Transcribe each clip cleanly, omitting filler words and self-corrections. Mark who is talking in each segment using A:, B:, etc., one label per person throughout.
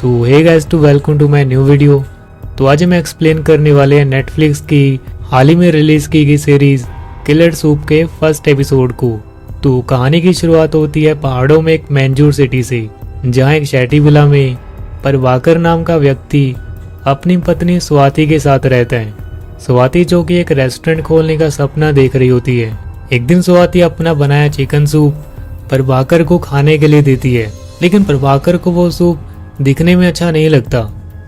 A: तो hey guys to welcome to my new video. तो आज हम एक्सप्लेन करने वाले हैं नेटफ्लिक्स की हाल ही में रिलीज की गई सीरीज किलर सूप के फर्स्ट एपिसोड को। तो कहानी की शुरुआत होती है पहाड़ों में एक मैंजूर सिटी से, जहां एक शैटी विला में प्रभाकर नाम का व्यक्ति अपनी पत्नी स्वाति के साथ रहता है। स्वाति जो कि एक रेस्टोरेंट खोलने का सपना देख रही होती है। एक दिन स्वाति अपना बनाया चिकन सूप प्रभाकर को खाने के लिए देती है, लेकिन प्रभाकर को वो सूप दिखने में अच्छा नहीं लगता,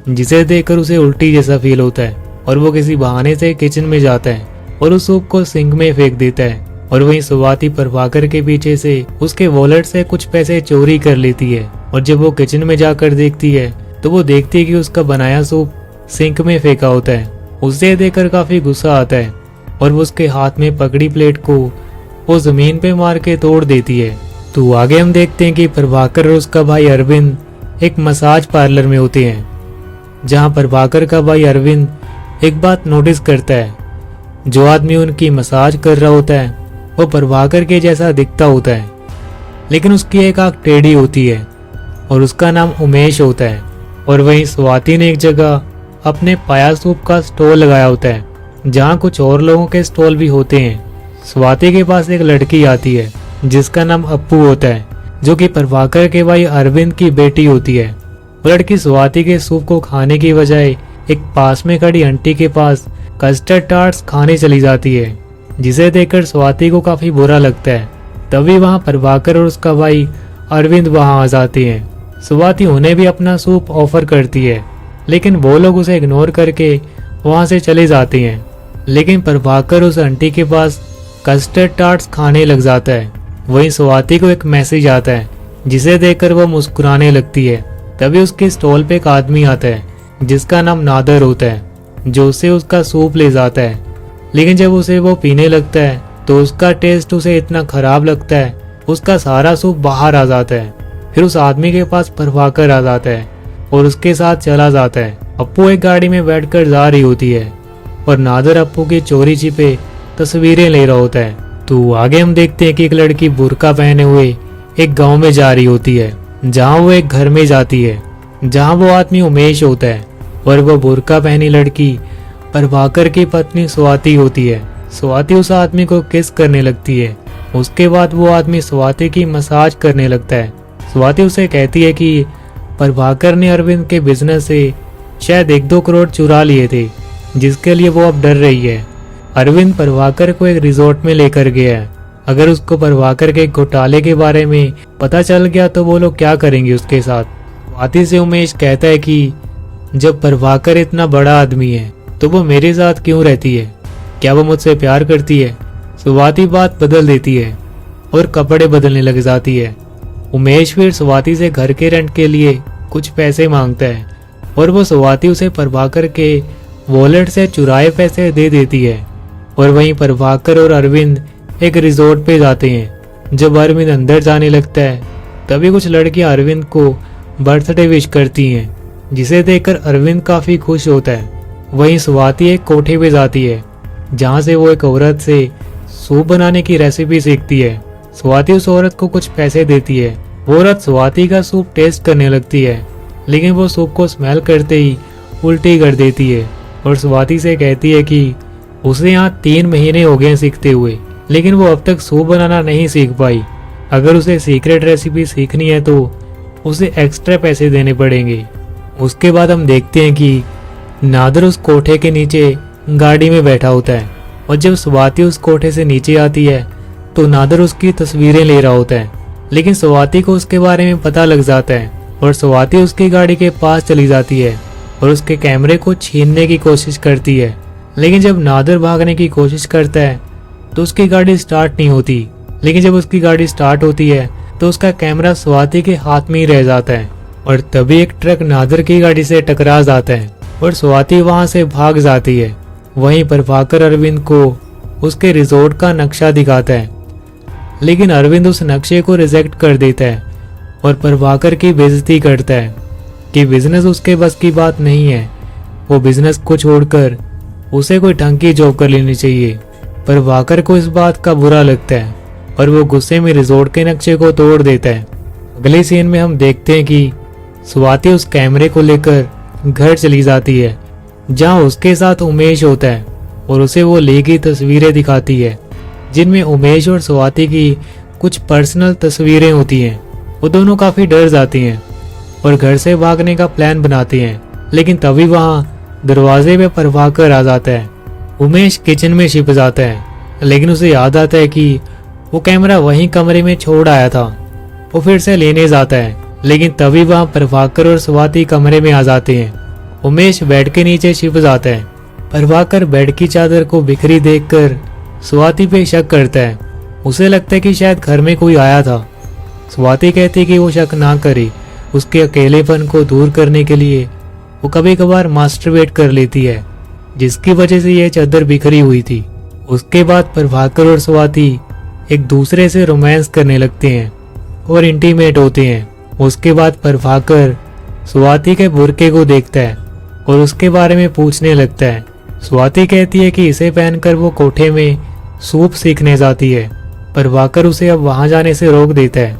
A: जिसे देखकर उसे उल्टी जैसा फील होता है और वो किसी बहाने से किचन में जाता है और उस सूप को सिंक में फेंक देता है। और वहीं स्वाति प्रभाकर के पीछे से उसके वॉलेट से कुछ पैसे चोरी कर लेती है और जब वो किचन में जाकर देखती है तो वो देखती है कि उसका बनाया सूप सिंक में फेंका होता है। उसे देखकर काफी गुस्सा आता है और वो उसके हाथ में पकड़ी प्लेट को वो जमीन पे मार के तोड़ देती है। तो आगे हम देखते हैं कि प्रभाकर और उसका भाई अरविंद एक मसाज पार्लर में होते हैं, जहां प्रभाकर का भाई अरविंद एक बात नोटिस करता है। जो आदमी उनकी मसाज कर रहा होता है वो प्रभाकर के जैसा दिखता होता है, लेकिन उसकी एक आंख टेढ़ी होती है और उसका नाम उमेश होता है। और वहीं स्वाति ने एक जगह अपने पाया सूप का स्टॉल लगाया होता है, जहां कुछ और लोगों के स्टॉल भी होते हैं। स्वाति के पास एक लड़की आती है जिसका नाम अप्पू होता है, जो कि प्रभाकर के भाई अरविंद की बेटी होती है। वो लड़की स्वाति के सूप को खाने की बजाय एक पास में खड़ी आंटी के पास कस्टर्ड टार्ट्स खाने चली जाती है, जिसे देखकर स्वाति को काफी बुरा लगता है। तभी वहां प्रभाकर और उसका भाई अरविंद वहां आ जाते हैं। स्वाति उन्हें भी अपना सूप ऑफर करती है, लेकिन वो लोग उसे इग्नोर करके वहां से चले जाते हैं। लेकिन प्रभाकर उस आंटी के पास कस्टर्ड टार्ट्स खाने लग जाता है। वहीं स्वाति को एक मैसेज आता है, जिसे देखकर वो मुस्कुराने लगती है। तभी उसके स्टॉल पे एक आदमी आता है जिसका नाम नादर होता है, जो उसे उसका सूप ले जाता है। लेकिन जब उसे वो पीने लगता है तो उसका टेस्ट उसे इतना खराब लगता है, उसका सारा सूप बाहर आ जाता है। फिर उस आदमी के पास प्रभाकर आ जाता है और उसके साथ चला जाता है। अप्पू एक गाड़ी में बैठकर जा रही होती है और नादर अप्पू की चोरी छिपे तस्वीरें ले रहा होता है। तो आगे हम देखते हैं कि एक लड़की बुर्का पहने हुए एक गांव में जा रही होती है, जहां वो एक घर में जाती है जहां वो आदमी उमेश होता है और वो बुर्का पहनी लड़की प्रभाकर की पत्नी स्वाति होती है। स्वाति उस आदमी को किस करने लगती है। उसके बाद वो आदमी स्वाति की मसाज करने लगता है। स्वाति उसे कहती है कि प्रभाकर ने अरविंद के बिजनेस से शायद 1-2 करोड़ चुरा लिए थे, जिसके लिए वो अब डर रही है। अरविंद प्रभाकर को एक रिजॉर्ट में लेकर गया है। अगर उसको प्रभाकर के घोटाले के बारे में पता चल गया तो वो लोग क्या करेंगे उसके साथ। स्वाति से उमेश कहता है कि जब प्रभाकर इतना बड़ा आदमी है तो वो मेरे साथ क्यों रहती है, क्या वो मुझसे प्यार करती है। स्वाति बात बदल देती है और कपड़े बदलने लग जाती है। उमेश फिर स्वाति से घर के रेंट के लिए कुछ पैसे मांगता है और वो स्वाति उसे प्रभाकर के वॉलेट से चुराए पैसे दे देती है। और वहीं प्रभाकर और अरविंद एक रिजॉर्ट पे जाते हैं। जब अरविंद अंदर जाने लगता है तभी कुछ लड़कियां अरविंद को बर्थडे विश करती हैं, जिसे देखकर अरविंद काफी खुश होता है। वहीं स्वाति एक कोठे पे जाती है, जहां से वो एक औरत से सूप बनाने की रेसिपी सीखती है। स्वाति उस औरत को कुछ पैसे देती है। वो औरत स्वाति का सूप टेस्ट करने लगती है, लेकिन वो सूप को स्मेल करते ही उल्टी कर देती है और स्वाति से कहती है कि उसे यहाँ 3 महीने हो गए सीखते हुए, लेकिन वो अब तक सूप बनाना नहीं सीख पाई। अगर उसे सीक्रेट रेसिपी सीखनी है तो उसे एक्स्ट्रा पैसे देने पड़ेंगे। उसके बाद हम देखते हैं कि नादर उस कोठे के नीचे गाड़ी में बैठा होता है और जब स्वाति उस कोठे से नीचे आती है तो नादर उसकी तस्वीरें ले रहा होता है। लेकिन स्वाति को उसके बारे में पता लग जाता है और स्वाति उसकी गाड़ी के पास चली जाती है और उसके कैमरे को छीनने की कोशिश करती है। लेकिन जब नादर भागने की कोशिश करता है तो उसकी गाड़ी स्टार्ट नहीं होती। लेकिन जब उसकी गाड़ी स्टार्ट होती है तो उसका कैमरा स्वाति के हाथ में ही रह जाता है और तभी एक ट्रक नादर की गाड़ी से टकरा जाता है और स्वाति वहां से भाग जाती है। वहीं प्रभाकर अरविंद को उसके रिजॉर्ट का नक्शा दिखाता है, लेकिन अरविंद उस नक्शे को रिजेक्ट कर देता है और प्रभाकर की बेइज्जती करता है कि बिजनेस उसके बस की बात नहीं है। वो बिजनेस को छोड़कर उसे कोई ढंग की जॉब कर लेनी चाहिए। प्रभाकर को इस बात का बुरा लगता है और वो गुस्से में रिजॉर्ट के नक्शे को तोड़ देता है। अगले सीन में हम देखते हैं कि स्वाति उस कैमरे को लेकर घर चली जाती है जहां उसके साथ उमेश होता है और उसे वो ली गई तस्वीरें दिखाती है जिनमें उमेश और स्वाति की कुछ पर्सनल तस्वीरें होती हैं। वो दोनों काफी डर जाती हैं और घर से भागने का प्लान बनाती हैं, लेकिन तभी वहां दरवाजे पे प्रभाकर आ जाता है। उमेश किचन में छिप जाता है, लेकिन उसे याद आता है कि वो कैमरा वहीं कमरे में छोड़ आया था। वो फिर से लेने जाता है, लेकिन तभी वहां प्रभाकर और स्वाति कमरे में आ जाते हैं। उमेश बेड के नीचे छिप जाता है। प्रभाकर बेड की चादर को बिखरी देखकर स्वाति पे शक करता है। उसे लगता है कि शायद घर में कोई आया था। स्वाति कहती कि वो शक ना करे, उसके अकेलेपन को दूर करने के लिए वो कभी कभार मास्टरबेट कर लेती है, जिसकी वजह से यह चादर बिखरी हुई थी। उसके बाद प्रभाकर और स्वाति एक दूसरे से रोमांस करने लगते हैं और इंटीमेट होते हैं। उसके बाद प्रभाकर स्वाति के बुर्के को देखता है और उसके बारे में पूछने लगता है। स्वाति कहती है कि इसे पहनकर वो कोठे में सूप सीखने जाती है। प्रभाकर उसे अब वहां जाने से रोक देता है।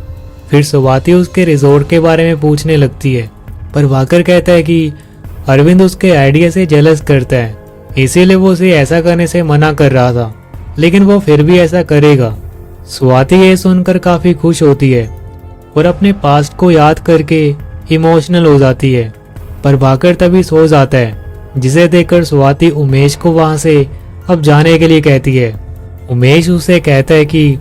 A: फिर स्वाति उसके रिजॉर्ट के बारे में पूछने लगती है। प्रभाकर कहता है कि अरविंद उसके आइडिया से जेलस करता है, इसीलिए वो उसे ऐसा करने से मना कर रहा था, लेकिन वो फिर भी ऐसा करेगा। स्वाति ये सुनकर काफी खुश होती है और अपने पास्ट को याद करके इमोशनल हो जाती है। प्रभाकर तभी सो जाता है, जिसे देखकर स्वाति उमेश को वहां से अब जाने के लिए कहती है। उमेश उसे कहता है कि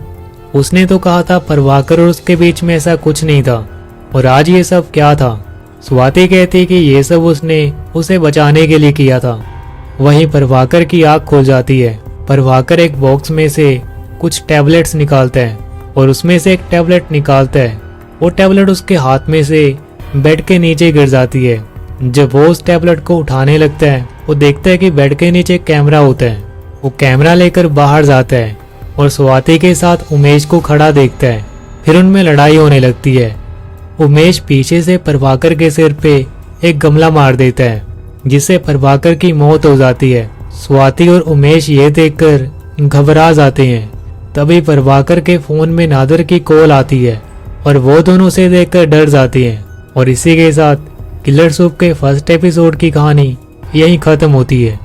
A: उसने तो कहा था प्रभाकर और उसके बीच में ऐसा कुछ नहीं था, और आज ये सब क्या था। स्वाति कहती है कि ये सब उसने उसे बचाने के लिए किया था। वहीं प्रभाकर की आंख खुल जाती है। प्रभाकर एक बॉक्स में से कुछ टैबलेट्स निकालता है और उसमें से एक टैबलेट निकालता है। वो टैबलेट उसके हाथ में से बेड के नीचे गिर जाती है। जब वो उस टैबलेट को उठाने लगता है, वो देखता है कि बेड के नीचे कैमरा होता है। वो कैमरा लेकर बाहर जाता है और स्वाति के साथ उमेश को खड़ा देखता है। फिर उनमें लड़ाई होने लगती है। उमेश पीछे से प्रभाकर के सिर पे एक गमला मार देता है, जिससे प्रभाकर की मौत हो जाती है। स्वाति और उमेश ये देखकर घबरा जाते हैं। तभी प्रभाकर के फोन में नादर की कॉल आती है और वो दोनों उसे देखकर डर जाती हैं। और इसी के साथ किलर सूप के फर्स्ट एपिसोड की कहानी यहीं खत्म होती है।